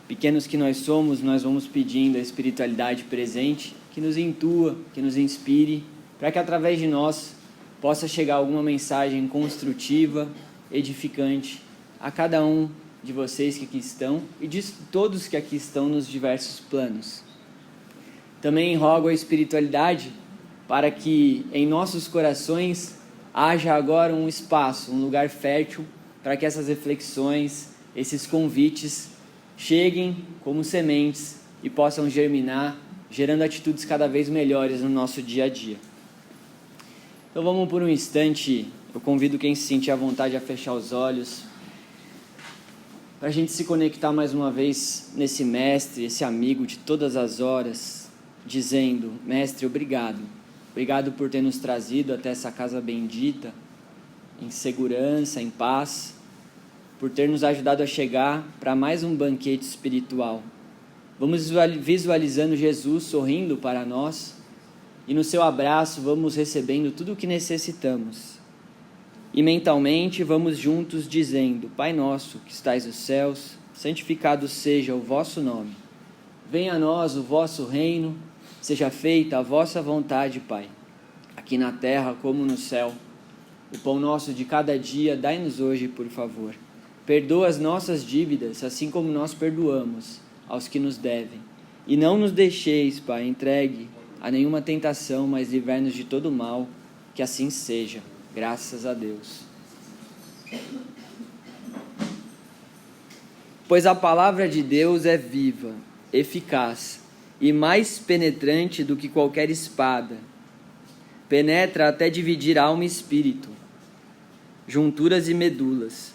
Pequenos que nós somos, nós vamos pedindo a espiritualidade presente que nos intua, que nos inspire, para que através de nós possa chegar alguma mensagem construtiva, edificante a cada um de vocês que aqui estão e de todos que aqui estão nos diversos planos. Também rogo a espiritualidade para que em nossos corações haja agora um espaço, um lugar fértil para que essas reflexões, esses convites cheguem como sementes e possam germinar, gerando atitudes cada vez melhores no nosso dia a dia. Então vamos por um instante, eu convido quem se sentir à vontade a fechar os olhos, para a gente se conectar mais uma vez nesse mestre, esse amigo de todas as horas, dizendo: mestre, obrigado. Obrigado por ter nos trazido até essa casa bendita, em segurança, em paz, por ter nos ajudado a chegar para mais um banquete espiritual. Vamos visualizando Jesus sorrindo para nós e no seu abraço vamos recebendo tudo o que necessitamos. E mentalmente vamos juntos dizendo: Pai nosso que estais nos céus, santificado seja o vosso nome. Venha a nós o vosso reino, seja feita a vossa vontade, Pai, aqui na terra como no céu. O pão nosso de cada dia dai-nos hoje, por favor. Perdoa as nossas dívidas, assim como nós perdoamos aos que nos devem. E não nos deixeis, Pai, entregue a nenhuma tentação, mas livrai-nos de todo mal, que assim seja. Graças a Deus. Pois a palavra de Deus é viva, eficaz e mais penetrante do que qualquer espada. Penetra até dividir alma e espírito, junturas e medulas.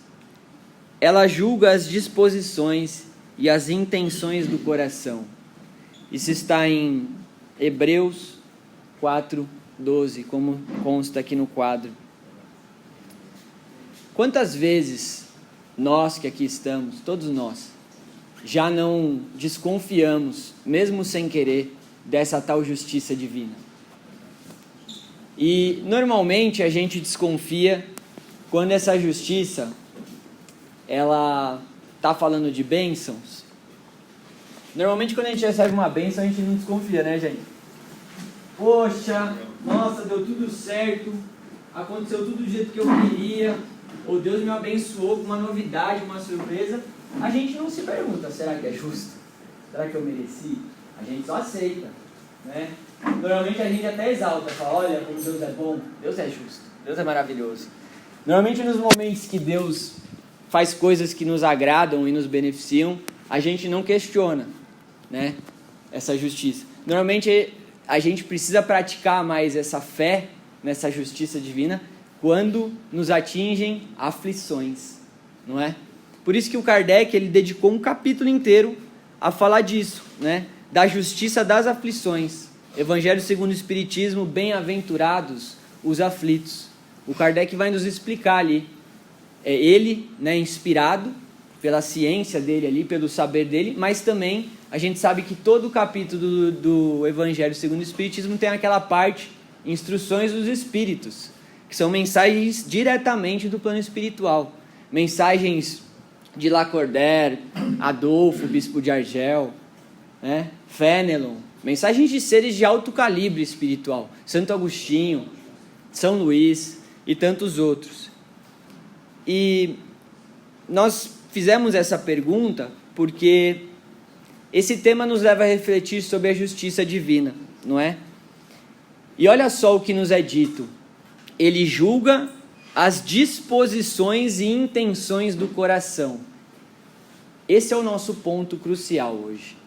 Ela julga as disposições e as intenções do coração. Isso está em Hebreus 4:12, como consta aqui no quadro. Quantas vezes nós que aqui estamos, todos nós, já não desconfiamos, mesmo sem querer, dessa tal justiça divina? E normalmente a gente desconfia quando essa justiça ela está falando de bênçãos. Normalmente quando a gente recebe uma bênção a gente não desconfia, né, gente? Poxa, nossa, deu tudo certo, aconteceu tudo do jeito que eu queria, ou Deus me abençoou com uma novidade, uma surpresa. A gente não se pergunta: será que é justo? Será que eu mereci? A gente só aceita, né? Normalmente a gente até exalta, fala: olha como Deus é bom, Deus é justo, Deus é maravilhoso. Normalmente nos momentos que Deus faz coisas que nos agradam e nos beneficiam, a gente não questiona, né, essa justiça. Normalmente a gente precisa praticar mais essa fé nessa justiça divina quando nos atingem aflições, não é? Por isso que o Kardec ele dedicou um capítulo inteiro a falar disso, né, da justiça das aflições. Evangelho segundo o Espiritismo, bem-aventurados os aflitos. O Kardec vai nos explicar ali. Ele, né, inspirado pela ciência dele ali, pelo saber dele, mas também a gente sabe que todo o capítulo do Evangelho segundo o Espiritismo tem aquela parte, instruções dos Espíritos, que são mensagens diretamente do plano espiritual, mensagens de Lacordaire, Adolfo, bispo de Argel, né, Fénelon, mensagens de seres de alto calibre espiritual, Santo Agostinho, São Luís e tantos outros. E nós fizemos essa pergunta porque esse tema nos leva a refletir sobre a justiça divina, não é? E olha só o que nos é dito: ele julga as disposições e intenções do coração. Esse é o nosso ponto crucial hoje.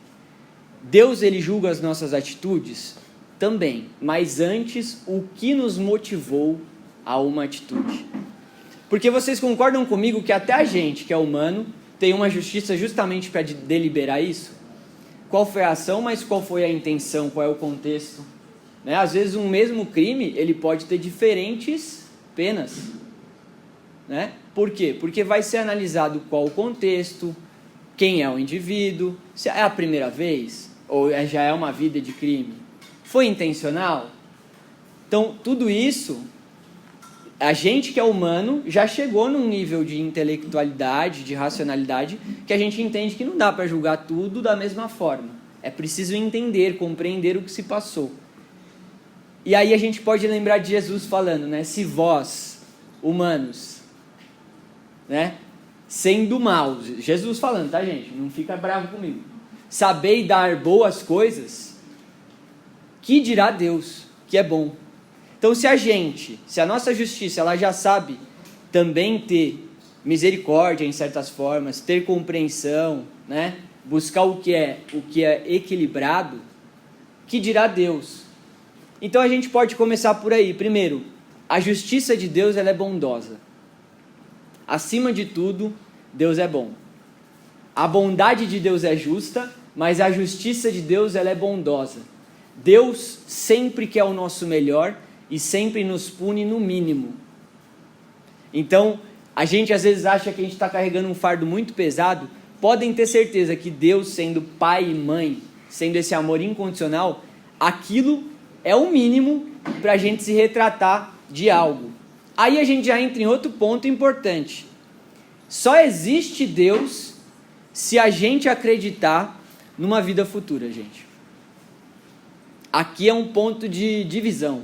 Deus, ele julga as nossas atitudes? Também, mas antes, o que nos motivou a uma atitude? Porque vocês concordam comigo que até a gente, que é humano, tem uma justiça justamente para deliberar isso? Qual foi a ação, mas qual foi a intenção, qual é o contexto? Né? Às vezes um mesmo crime, ele pode ter diferentes penas. Né? Por quê? Porque vai ser analisado qual o contexto, quem é o indivíduo, se é a primeira vez, ou já é uma vida de crime. Foi intencional? Então, tudo isso a gente que é humano já chegou num nível de intelectualidade, de racionalidade, que a gente entende que não dá para julgar tudo da mesma forma. É preciso entender, compreender o que se passou. E aí a gente pode lembrar de Jesus falando, né? Se vós, humanos, né, sendo maus, Jesus falando, tá, gente? Não fica bravo comigo. Sabei dar boas coisas, que dirá Deus, que é bom. Então, se a nossa justiça, ela já sabe também ter misericórdia em certas formas, ter compreensão, né? Buscar o que é equilibrado, que dirá Deus. Então, a gente pode começar por aí. Primeiro, a justiça de Deus, ela é bondosa. Acima de tudo, Deus é bom. A bondade de Deus é justa, mas a justiça de Deus, ela é bondosa. Deus sempre quer o nosso melhor e sempre nos pune no mínimo. Então, a gente às vezes acha que a gente está carregando um fardo muito pesado. Podem ter certeza que Deus, sendo pai e mãe, sendo esse amor incondicional, aquilo é o mínimo para a gente se retratar de algo. Aí a gente já entra em outro ponto importante. Só existe Deus se a gente acreditar numa vida futura, gente. Aqui é um ponto de divisão.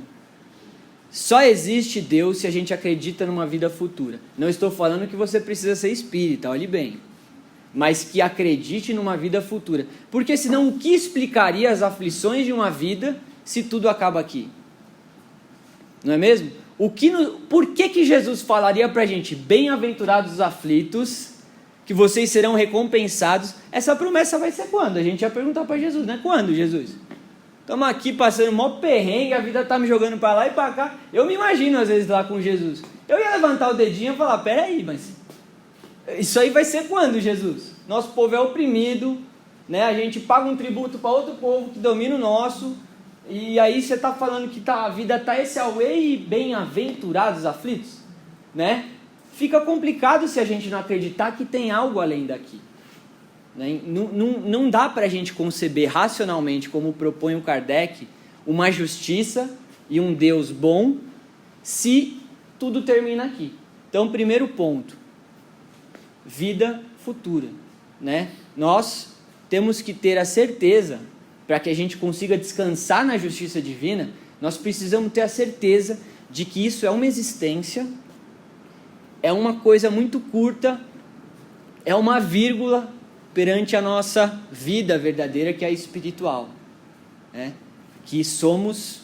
Só existe Deus se a gente acredita numa vida futura. Não estou falando que você precisa ser espírita, olhe bem. Mas que acredite numa vida futura. Porque senão o que explicaria as aflições de uma vida se tudo acaba aqui? Não é mesmo? Por que Jesus falaria pra gente, bem-aventurados os aflitos, que vocês serão recompensados? Essa promessa vai ser quando? A gente ia perguntar para Jesus, né? Quando, Jesus? Estamos aqui passando um maior perrengue, a vida está me jogando para lá e para cá. Eu me imagino às vezes lá com Jesus. Eu ia levantar o dedinho e falar, peraí, mas isso aí vai ser quando, Jesus? Nosso povo é oprimido, né? A gente paga um tributo para outro povo que domina o nosso, e aí você está falando que a vida está esse auê e bem-aventurados os aflitos, né? Fica complicado se a gente não acreditar que tem algo além daqui. Não dá para a gente conceber racionalmente, como propõe o Kardec, uma justiça e um Deus bom, se tudo termina aqui. Então, primeiro ponto, vida futura, né? Nós temos que ter a certeza, para que a gente consiga descansar na justiça divina, nós precisamos ter a certeza de que isso é uma existência, é uma coisa muito curta, é uma vírgula perante a nossa vida verdadeira, que é a espiritual, né? Que somos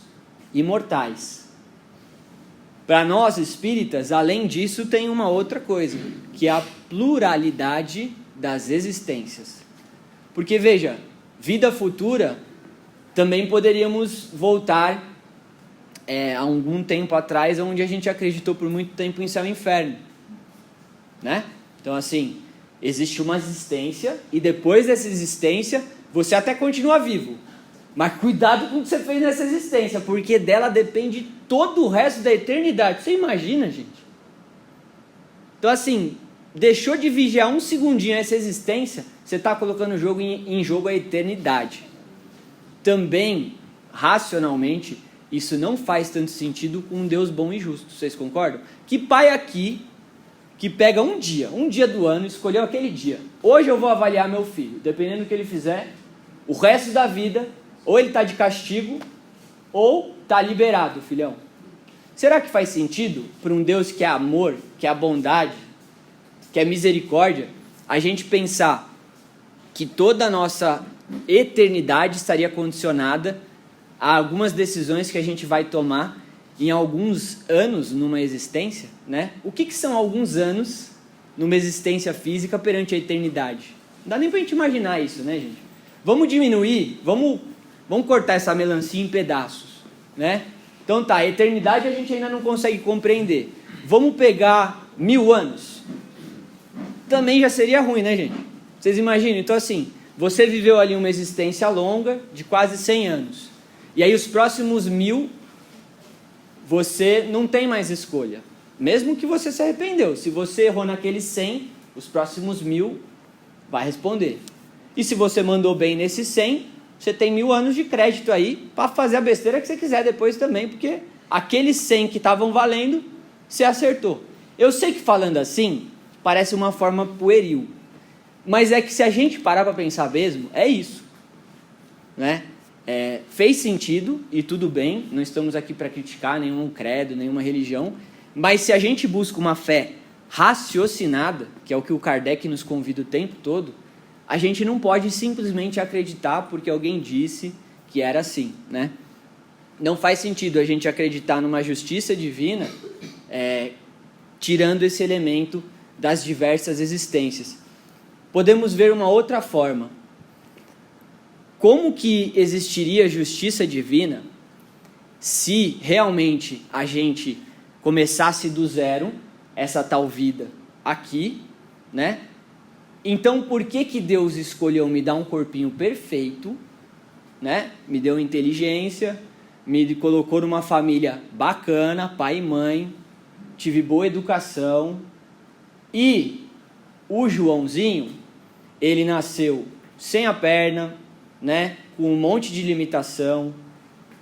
imortais. Para nós espíritas, além disso, tem uma outra coisa, que é a pluralidade das existências. Porque veja, vida futura, também poderíamos voltar a algum tempo atrás, onde a gente acreditou por muito tempo em céu e inferno, né? Então assim, existe uma existência, e depois dessa existência, você até continua vivo. Mas cuidado com o que você fez nessa existência, porque dela depende todo o resto da eternidade. Você imagina, gente? Então assim, deixou de vigiar um segundinho essa existência, você está colocando em jogo a eternidade. Também, racionalmente, isso não faz tanto sentido com um Deus bom e justo. Vocês concordam? Que pai aqui que pega um dia do ano, escolheu aquele dia. Hoje eu vou avaliar meu filho, dependendo do que ele fizer, o resto da vida, ou ele está de castigo, ou está liberado, filhão. Será que faz sentido para um Deus que é amor, que é bondade, que é misericórdia, a gente pensar que toda a nossa eternidade estaria condicionada a algumas decisões que a gente vai tomar em alguns anos numa existência, né? O que são alguns anos numa existência física perante a eternidade? Não dá nem pra gente imaginar isso, né, gente? Vamos diminuir, vamos cortar essa melancia em pedaços, né? Então tá, a eternidade a gente ainda não consegue compreender. Vamos pegar 1000 anos. Também já seria ruim, né, gente? Vocês imaginam? Então assim, você viveu ali uma existência longa de quase 100 anos. E aí os próximos 1000, você não tem mais escolha. Mesmo que você se arrependeu. Se você errou naqueles 100, os próximos 1000 vai responder. E se você mandou bem nesses 100, você tem 1000 anos de crédito aí para fazer a besteira que você quiser depois também, porque aqueles 100 que estavam valendo, Você acertou. Eu sei que falando assim, parece uma forma pueril, mas é que se a gente parar para pensar mesmo, é isso, né? Fez sentido e tudo bem, não estamos aqui para criticar nenhum credo, nenhuma religião, mas se a gente busca uma fé raciocinada, que é o que o Kardec nos convida o tempo todo, a gente não pode simplesmente acreditar porque alguém disse que era assim, né? Não faz sentido a gente acreditar numa justiça divina, tirando esse elemento das diversas existências. Podemos ver uma outra forma. Como que existiria justiça divina se realmente a gente começasse do zero essa tal vida aqui, né? Então, por que Deus escolheu me dar um corpinho perfeito, né? Me deu inteligência, me colocou numa família bacana, pai e mãe, tive boa educação, e o Joãozinho, ele nasceu sem a perna, né? Com um monte de limitação.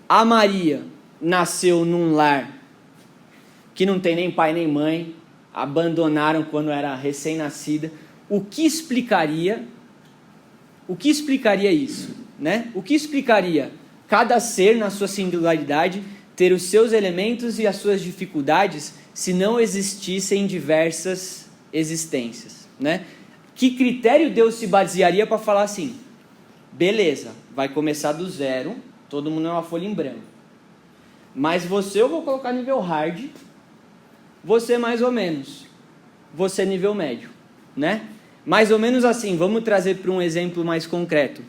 A Maria nasceu num lar que não tem nem pai nem mãe, abandonaram quando era recém-nascida. O que explicaria isso, né? O que explicaria cada ser na sua singularidade ter os seus elementos e as suas dificuldades se não existissem diversas existências, né? Que critério Deus se basearia para falar assim, beleza, vai começar do zero, todo mundo é uma folha em branco, mas você eu vou colocar nível hard, você mais ou menos, você nível médio, né? Mais ou menos assim, vamos trazer para um exemplo mais concreto.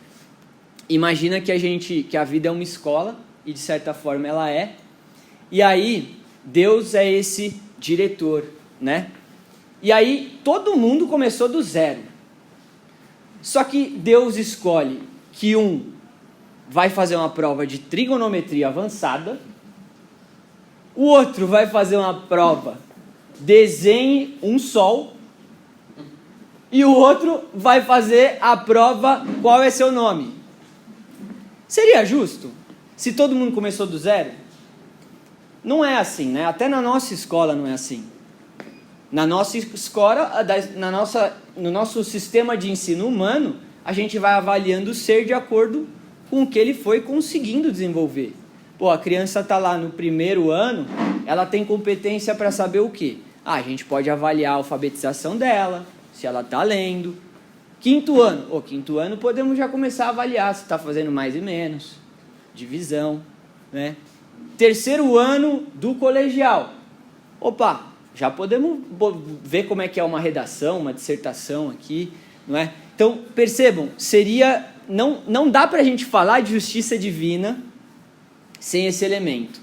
Imagina que a vida é uma escola, e de certa forma ela é, e aí Deus é esse diretor, né? E aí todo mundo começou do zero. Só que Deus escolhe que um vai fazer uma prova de trigonometria avançada, o outro vai fazer uma prova, desenhe um sol, e o outro vai fazer a prova, qual é seu nome? Seria justo se todo mundo começou do zero? Não é assim, né? Até na nossa escola não é assim. Na nossa escola, no nosso sistema de ensino humano, a gente vai avaliando o ser de acordo com o que ele foi conseguindo desenvolver. Pô, a criança está lá no primeiro ano, ela tem competência para saber o quê? A gente pode avaliar a alfabetização dela, se ela está lendo. Quinto ano podemos já começar a avaliar se está fazendo mais e menos, divisão, né? Terceiro ano do colegial. Opa, já podemos ver como é que é uma redação, uma dissertação aqui, não é? Então, percebam, não dá para a gente falar de justiça divina sem esse elemento,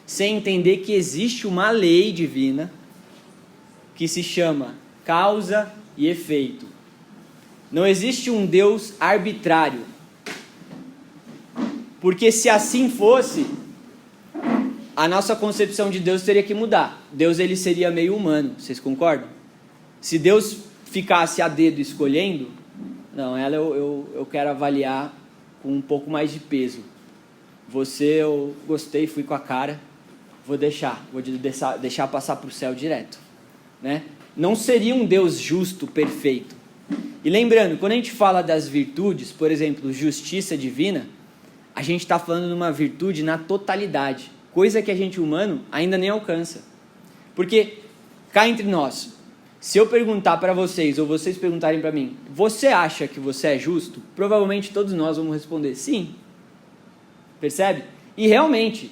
sem entender que existe uma lei divina que se chama causa e efeito. Não existe um Deus arbitrário, porque se assim fosse, a nossa concepção de Deus teria que mudar. Deus ele seria meio humano, vocês concordam? Se Deus ficasse a dedo escolhendo, não, ela eu quero avaliar com um pouco mais de peso. Você eu gostei, fui com a cara, vou deixar passar para o céu direto, né? Não seria um Deus justo, perfeito. E lembrando, quando a gente fala das virtudes, por exemplo, justiça divina, a gente está falando de uma virtude na totalidade, coisa que a gente humano ainda nem alcança. Porque, cá entre nós, se eu perguntar para vocês, ou vocês perguntarem para mim, você acha que você é justo? Provavelmente todos nós vamos responder sim. Percebe? E realmente,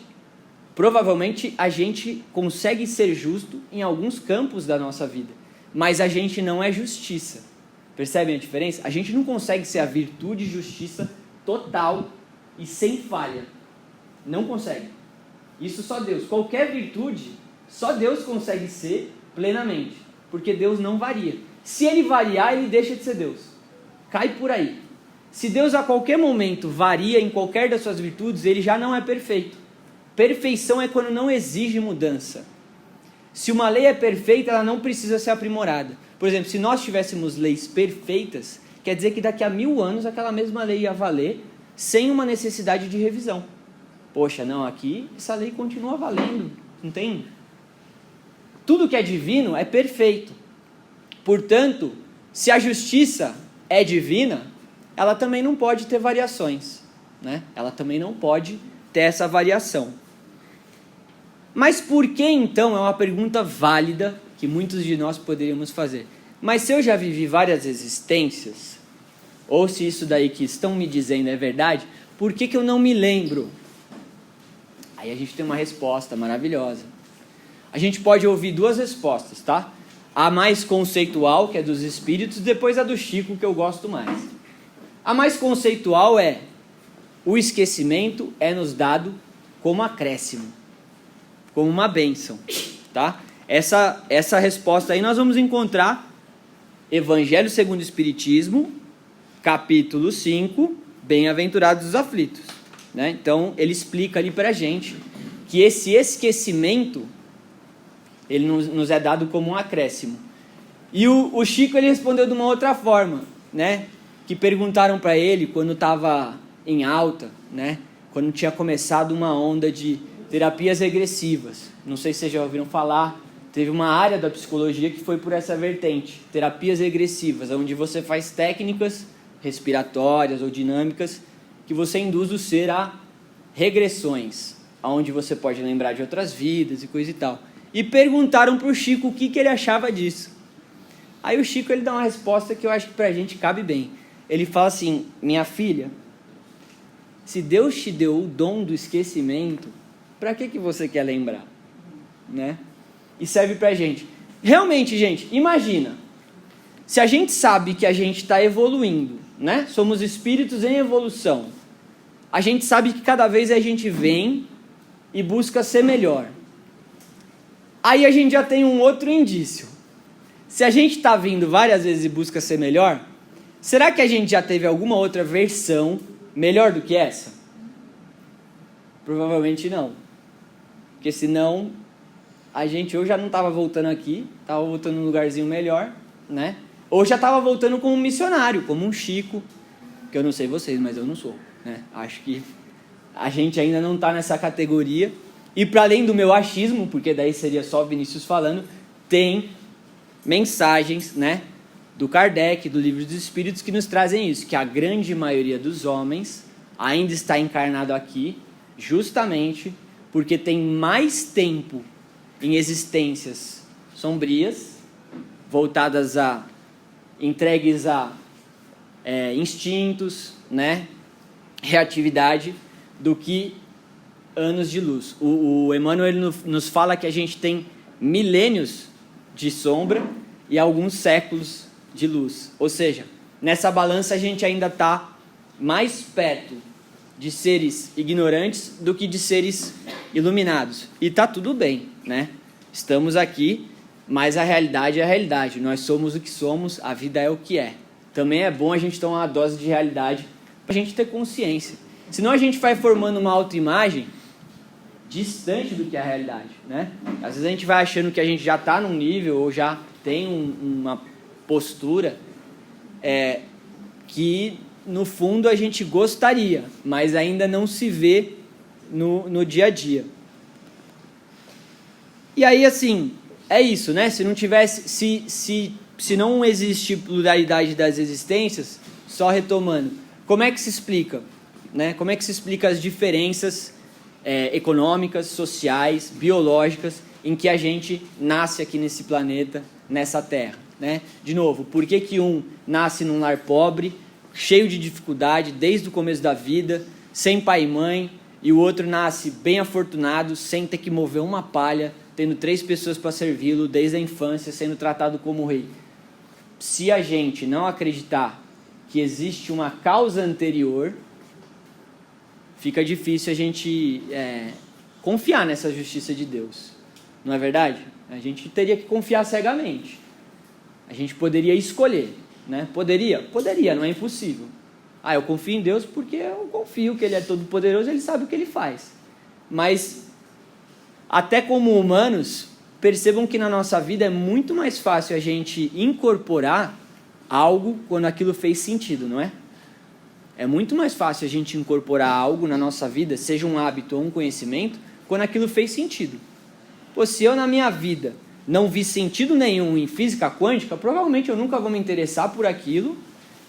provavelmente a gente consegue ser justo em alguns campos da nossa vida, mas a gente não é justiça. Percebem a diferença? A gente não consegue ser a virtude e justiça total e sem falha. Não consegue. Isso só Deus. Qualquer virtude, só Deus consegue ser plenamente. Porque Deus não varia. Se ele variar, ele deixa de ser Deus. Cai por aí. Se Deus a qualquer momento varia em qualquer das suas virtudes, ele já não é perfeito. Perfeição é quando não exige mudança. Se uma lei é perfeita, ela não precisa ser aprimorada. Por exemplo, se nós tivéssemos leis perfeitas, quer dizer que daqui a 1000 anos aquela mesma lei ia valer sem uma necessidade de revisão. Poxa, não, aqui essa lei continua valendo, não tem? tudo que é divino é perfeito. Portanto, se a justiça é divina, ela também não pode ter variações, né? Ela também não pode ter essa variação. Mas por que então? É uma pergunta válida que muitos de nós poderíamos fazer. Mas se eu já vivi várias existências, ou se isso daí que estão me dizendo é verdade, por que eu não me lembro? Aí a gente tem uma resposta maravilhosa. A gente pode ouvir duas respostas, tá? A mais conceitual, que é dos espíritos, depois a do Chico, que eu gosto mais. A mais conceitual é: o esquecimento é nos dado como acréscimo, como uma bênção, tá? Essa resposta aí nós vamos encontrar Evangelho segundo o Espiritismo, capítulo 5, Bem-aventurados os aflitos, né? Então ele explica ali pra gente que esse esquecimento ele nos é dado como um acréscimo. E o Chico ele respondeu de uma outra forma, né? Que perguntaram para ele quando estava em alta, né? Quando tinha começado uma onda de terapias regressivas. Não sei se vocês já ouviram falar. Teve uma área da psicologia que foi por essa vertente, terapias regressivas, onde você faz técnicas respiratórias ou dinâmicas que você induz o ser a regressões, onde você pode lembrar de outras vidas e coisa e tal. E perguntaram para o Chico o que ele achava disso. Aí o Chico ele dá uma resposta que eu acho que para a gente cabe bem. Ele fala assim: minha filha, se Deus te deu o dom do esquecimento, para que você quer lembrar? Né? E serve para a gente. Realmente, gente, imagina, se a gente sabe que a gente está evoluindo, né? Somos espíritos em evolução, a gente sabe que cada vez a gente vem e busca ser melhor. Aí a gente já tem um outro indício. Se a gente está vindo várias vezes e busca ser melhor, será que a gente já teve alguma outra versão melhor do que essa? Provavelmente não. Porque senão a gente ou já não estava voltando aqui, estava voltando num lugarzinho melhor, né? Ou já estava voltando como um missionário, como um Chico, que eu não sei vocês, mas eu não sou, né? Acho que a gente ainda não está nessa categoria. E para além do meu achismo, porque daí seria só Vinícius falando, tem mensagens, né, do Kardec, do Livro dos Espíritos, que nos trazem isso, que a grande maioria dos homens ainda está encarnado aqui, justamente porque tem mais tempo em existências sombrias, voltadas a, entregues a instintos, né, reatividade, do que anos de luz. O Emmanuel ele nos fala que a gente tem milênios de sombra e alguns séculos de luz. Ou seja, nessa balança a gente ainda está mais perto de seres ignorantes do que de seres iluminados. E está tudo bem, né? Estamos aqui, mas a realidade é a realidade. Nós somos o que somos, a vida é o que é. Também é bom a gente tomar uma dose de realidade para a gente ter consciência. Senão a gente vai formando uma autoimagem distante do que é a realidade, né? Às vezes a gente vai achando que a gente já está num nível ou já tem uma postura que no fundo a gente gostaria, mas ainda não se vê no dia a dia. E aí assim, é isso, né? Se não tivesse, se não existe pluralidade das existências, só retomando, como é que se explica, né? Como é que se explica as diferenças econômicas, sociais, biológicas, em que a gente nasce aqui nesse planeta, nessa terra, né? De novo, por que um nasce num lar pobre, cheio de dificuldade, desde o começo da vida, sem pai e mãe, e o outro nasce bem afortunado, sem ter que mover uma palha, tendo 3 pessoas para servi-lo, desde a infância, sendo tratado como rei? Se a gente não acreditar que existe uma causa anterior, fica difícil a gente confiar nessa justiça de Deus. Não é verdade? A gente teria que confiar cegamente. A gente poderia escolher, né? Poderia, não é impossível. Eu confio em Deus porque eu confio que Ele é todo poderoso, Ele sabe o que Ele faz. Mas, até como humanos, percebam que na nossa vida é muito mais fácil a gente incorporar algo quando aquilo fez sentido, não é? É muito mais fácil a gente incorporar algo na nossa vida, seja um hábito ou um conhecimento, quando aquilo fez sentido. Se eu na minha vida não vi sentido nenhum em física quântica, provavelmente eu nunca vou me interessar por aquilo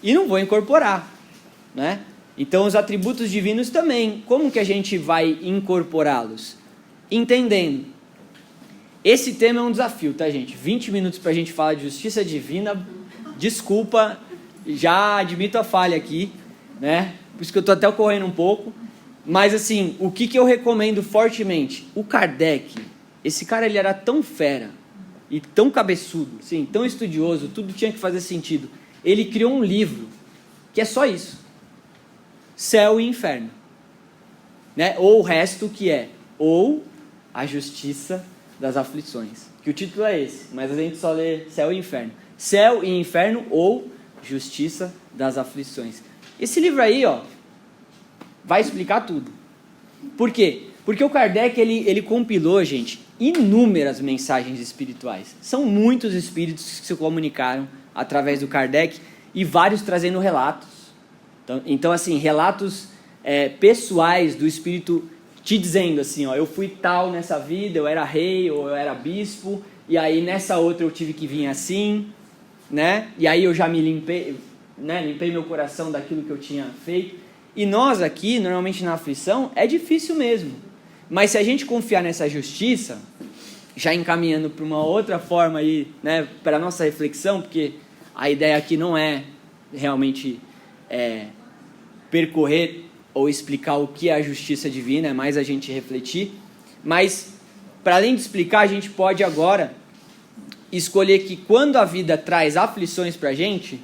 e não vou incorporar, né? Então os atributos divinos também, como que a gente vai incorporá-los? Entendendo. Esse tema é um desafio, tá, gente? 20 minutos para a gente falar de justiça divina, desculpa, já admito a falha aqui, né? Por isso que eu estou até correndo um pouco. Mas assim, o que eu recomendo fortemente? O Kardec, esse cara ele era tão fera e tão cabeçudo, assim, tão estudioso, tudo tinha que fazer sentido. Ele criou um livro que é só isso. Céu e Inferno. Né? Ou o resto que é, ou a Justiça das Aflições. Que o título é esse, mas a gente só lê Céu e Inferno. Céu e Inferno ou Justiça das Aflições. Esse livro aí, ó, vai explicar tudo. Por quê? Porque o Kardec, ele compilou, gente, inúmeras mensagens espirituais. São muitos espíritos que se comunicaram através do Kardec e vários trazendo relatos. Então assim, relatos pessoais do espírito te dizendo assim, ó, eu fui tal nessa vida, eu era rei ou eu era bispo, e aí nessa outra eu tive que vir assim, né? E aí eu já me limpei, né? Limpei meu coração daquilo que eu tinha feito. E nós aqui, normalmente na aflição, é difícil mesmo. Mas se a gente confiar nessa justiça, já encaminhando para uma outra forma aí, né, para a nossa reflexão, porque a ideia aqui não é realmente percorrer ou explicar o que é a justiça divina, é mais a gente refletir. Mas, para além de explicar, a gente pode agora escolher que quando a vida traz aflições para a gente,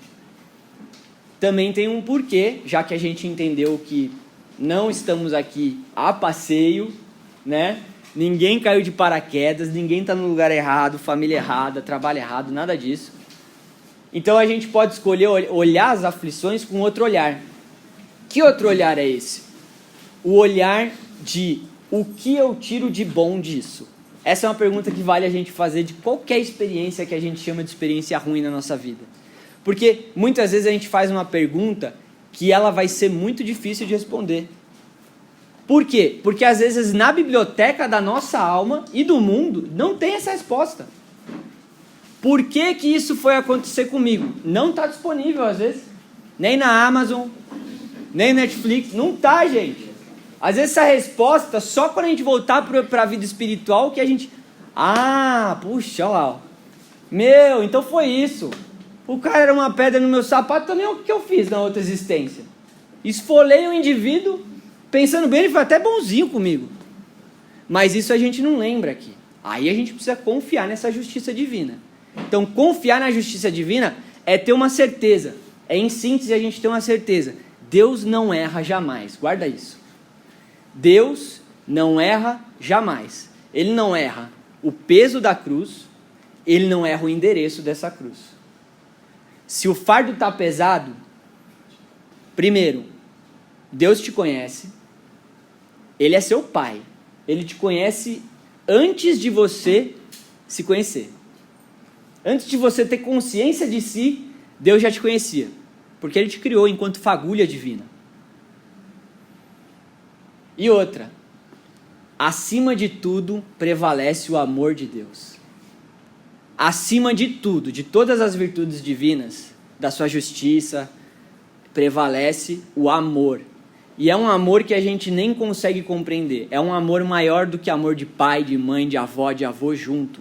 também tem um porquê, já que a gente entendeu que não estamos aqui a passeio, né? Ninguém caiu de paraquedas, ninguém está no lugar errado, família errada, trabalho errado, nada disso. Então a gente pode escolher olhar as aflições com outro olhar. Que outro olhar é esse? O olhar de o que eu tiro de bom disso? Essa é uma pergunta que vale a gente fazer de qualquer experiência que a gente chama de experiência ruim na nossa vida. Porque muitas vezes a gente faz uma pergunta que ela vai ser muito difícil de responder. Por quê? Porque às vezes na biblioteca da nossa alma e do mundo não tem essa resposta. Por que que isso foi acontecer comigo? Não está disponível às vezes. Nem na Amazon, nem na Netflix. Não está, gente. Às vezes essa resposta, só quando a gente voltar para a vida espiritual que a gente... Ah, puxa, olha lá. Ó. Meu, então foi isso. O cara era uma pedra no meu sapato, também o que eu fiz na outra existência? Esfolei o indivíduo, pensando bem, ele foi até bonzinho comigo. Mas isso a gente não lembra aqui. Aí a gente precisa confiar nessa justiça divina. Então, confiar na justiça divina é ter uma certeza. É, em síntese, a gente ter uma certeza. Deus não erra jamais. Guarda isso. Deus não erra jamais. Ele não erra o peso da cruz, ele não erra o endereço dessa cruz. Se o fardo está pesado, primeiro, Deus te conhece, Ele é seu pai, Ele te conhece antes de você se conhecer. Antes de você ter consciência de si, Deus já te conhecia, porque Ele te criou enquanto fagulha divina. E outra, acima de tudo prevalece o amor de Deus. Acima de tudo, de todas as virtudes divinas, da sua justiça, prevalece o amor. E é um amor que a gente nem consegue compreender. É um amor maior do que amor de pai, de mãe, de avó, de avô junto.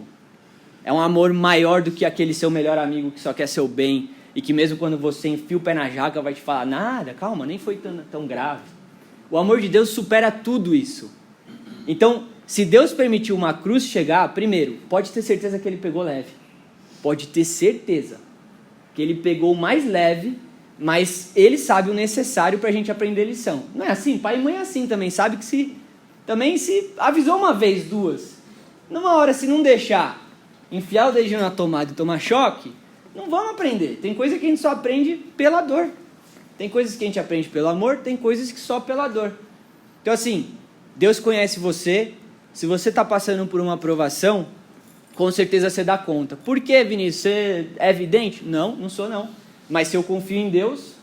É um amor maior do que aquele seu melhor amigo que só quer seu bem e que mesmo quando você enfia o pé na jaca vai te falar, nada, calma, nem foi tão grave. O amor de Deus supera tudo isso. Então, se Deus permitiu uma cruz chegar, primeiro, pode ter certeza que Ele pegou leve. Pode ter certeza que Ele pegou o mais leve, mas Ele sabe o necessário para a gente aprender lição. Não é assim? Pai e mãe é assim também. Sabe que se avisou uma vez, duas, numa hora se não deixar enfiar o dedinho na tomada e tomar choque, não vamos aprender. Tem coisa que a gente só aprende pela dor. Tem coisas que a gente aprende pelo amor, tem coisas que só pela dor. Então assim, Deus conhece você. Se você está passando por uma provação, com certeza você dá conta. Por que, Vinícius? Você é evidente? Não, não sou não. Mas se eu confio em Deus,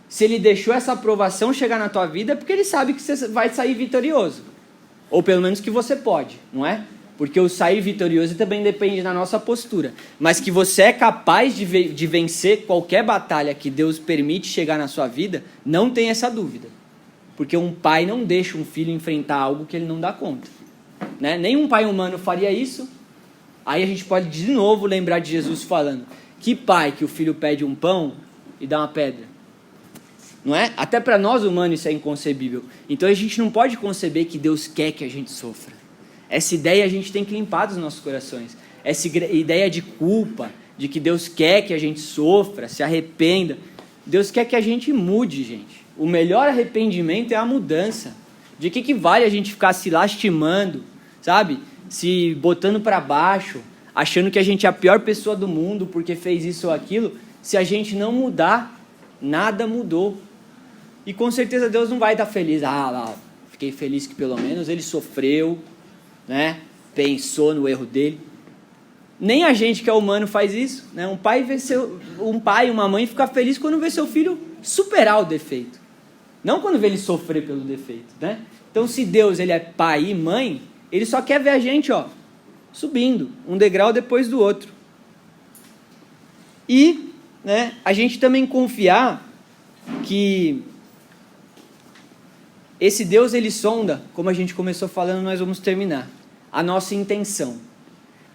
se Ele deixou essa aprovação chegar na tua vida, é porque Ele sabe que você vai sair vitorioso. Ou pelo menos que você pode, não é? Porque o sair vitorioso também depende da nossa postura. Mas que você é capaz de vencer qualquer batalha que Deus permite chegar na sua vida, não tem essa dúvida. Porque um pai não deixa um filho enfrentar algo que ele não dá conta. Né? Nenhum pai humano faria isso. Aí a gente pode de novo lembrar de Jesus falando: que pai que o filho pede um pão e dá uma pedra? Não é? Até para nós humanos isso é inconcebível. Então a gente não pode conceber que Deus quer que a gente sofra. Essa ideia a gente tem que limpar dos nossos corações. Essa ideia de culpa, de que Deus quer que a gente sofra, se arrependa. Deus quer que a gente mude, gente. O melhor arrependimento é a mudança. De que vale a gente ficar se lastimando, sabe? Se botando para baixo, achando que a gente é a pior pessoa do mundo porque fez isso ou aquilo. Se a gente não mudar, nada mudou. E com certeza Deus não vai estar feliz. Ah, lá, fiquei feliz que pelo menos ele sofreu, né? Pensou no erro dele. Nem a gente que é humano faz isso, né? Um pai e uma mãe fica feliz quando vê seu filho superar o defeito, não quando vê ele sofrer pelo defeito, né? Então, se Deus ele é pai e mãe, ele só quer ver a gente, ó, subindo um degrau depois do outro. E, né, a gente também confiar que esse Deus ele sonda, como a gente começou falando, nós vamos terminar, a nossa intenção.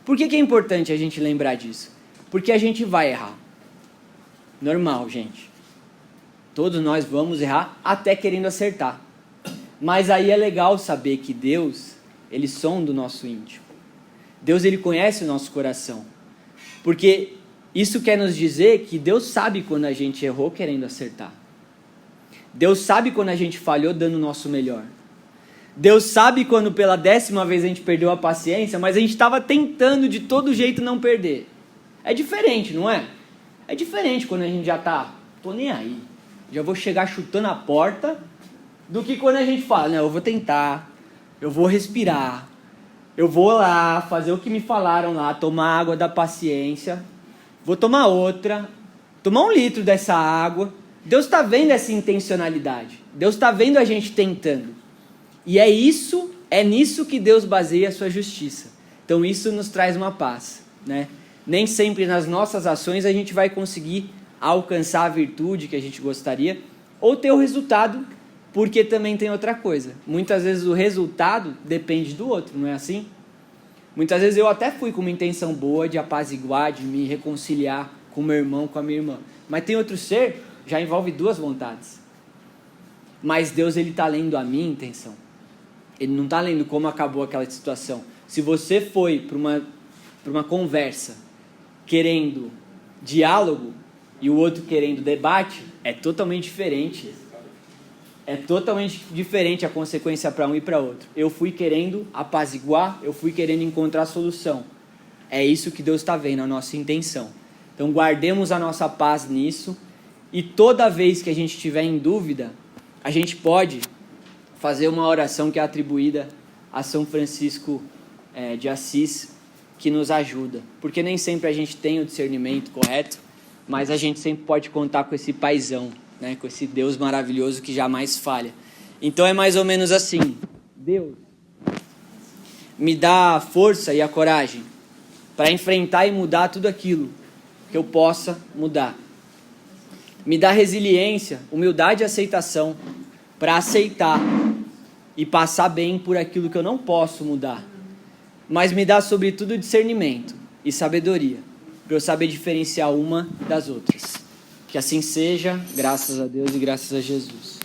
Por que é importante a gente lembrar disso? Porque a gente vai errar. Normal, gente. Todos nós vamos errar até querendo acertar. Mas aí é legal saber que Deus, ele sonda o nosso íntimo. Deus, ele conhece o nosso coração. Porque isso quer nos dizer que Deus sabe quando a gente errou querendo acertar. Deus sabe quando a gente falhou dando o nosso melhor. Deus sabe quando pela 10ª vez a gente perdeu a paciência, mas a gente estava tentando de todo jeito não perder. É diferente, não é? É diferente quando a gente já está, tô nem aí, já vou chegar chutando a porta, do que quando a gente fala, não, eu vou tentar, eu vou respirar, eu vou lá fazer o que me falaram lá, tomar água da paciência, vou tomar outra, tomar 1 litro dessa água. Deus está vendo essa intencionalidade, Deus está vendo a gente tentando. E é nisso que Deus baseia a sua justiça. Então isso nos traz uma paz, né? Nem sempre nas nossas ações a gente vai conseguir alcançar a virtude que a gente gostaria, ou ter o resultado, porque também tem outra coisa. Muitas vezes o resultado depende do outro, não é assim? Muitas vezes eu até fui com uma intenção boa de apaziguar, de me reconciliar com meu irmão, com a minha irmã. Mas tem outro ser, já envolve 2 vontades. Mas Deus, ele está lendo a minha intenção. Ele não está lendo como acabou aquela situação. Se você foi para uma conversa querendo diálogo e o outro querendo debate, é totalmente diferente. É totalmente diferente a consequência para um e para outro. Eu fui querendo apaziguar, eu fui querendo encontrar solução. É isso que Deus está vendo, a nossa intenção. Então guardemos a nossa paz nisso. E toda vez que a gente estiver em dúvida, a gente pode fazer uma oração que é atribuída a São Francisco de Assis, que nos ajuda. Porque nem sempre a gente tem o discernimento correto, mas a gente sempre pode contar com esse paizão, né? Com esse Deus maravilhoso que jamais falha. Então é mais ou menos assim: Deus, me dá a força e a coragem para enfrentar e mudar tudo aquilo que eu possa mudar. Me dá resiliência, humildade e aceitação para aceitar e passar bem por aquilo que eu não posso mudar. Mas me dá, sobretudo, discernimento e sabedoria para eu saber diferenciar uma das outras. Que assim seja, graças a Deus e graças a Jesus.